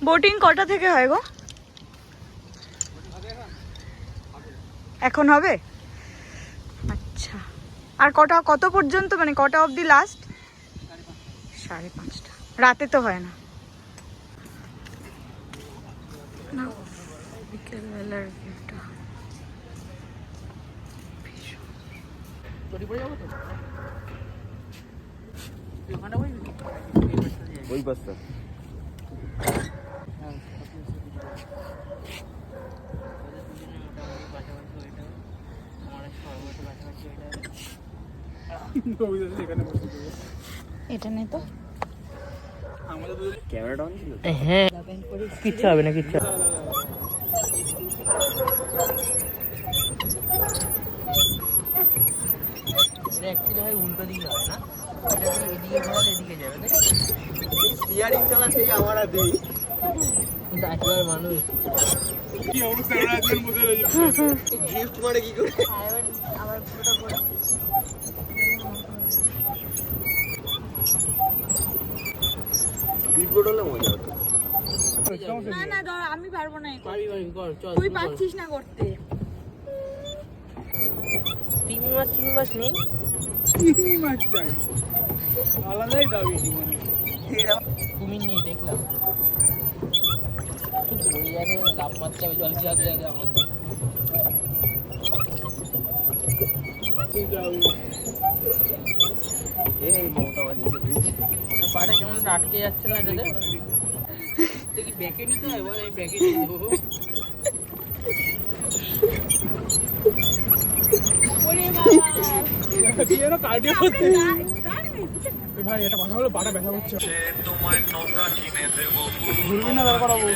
Boating কটা থেকে হয় গো? এখন হবে? আচ্ছা। আর কত পর্যন্ত, মানে কটা অবধি লাস্ট? 5:30। রাতে তো হয় না। বিকেলবেলার ভিউটা ওই বাসটা এটা নেই তো। ক্যামেরাটা অন ছিল? হ্যাঁ, কিচ্ছু হবে না, কিচ্ছু হবে না। এটা অ্যাকচুয়ালি হয় উল্টো দিকে হয় না, এটা দিয়ে এদিকে ঘোরালে এদিকে যাবে, তাই স্টিয়ারিং চালাতেই আমার আর দেই। কিন্তু একেবারে মানুষ কি অবস্থা ওরা আজকে বসে রয়েছে। ড্রিফট করে কি করে? আবার পুরোটা করে বিপদ হলে মজা হতো। না না ধর, আমি পারবো না। পারবি কর, চল। তুই পারছিস না করতে। চিংড়ি মাছ নেই? চিংড়ি মাছ চাই, আলাদাই দাবি জীবনে। কুমির নেই দেখলাম। ওই জানে লাভ মারতে হবে জল যাতে যাতে আমার এই মমতা বানিয়েছে ব্রিজ। পাটা কেমন আটকে যাচ্ছে না এটাতে? দেখি ব্যাকে নিতে হয়, বল আমি ব্যাকে নিয়ে দেবো। ওরে বাবা, কি যেন কার্ডিও করতে। কার ভাই এটা কথা হলো, পাটা ব্যথা করছে। তোমায় নৌকা কিনে দেবো, ঘুরবি না দরকার হবো।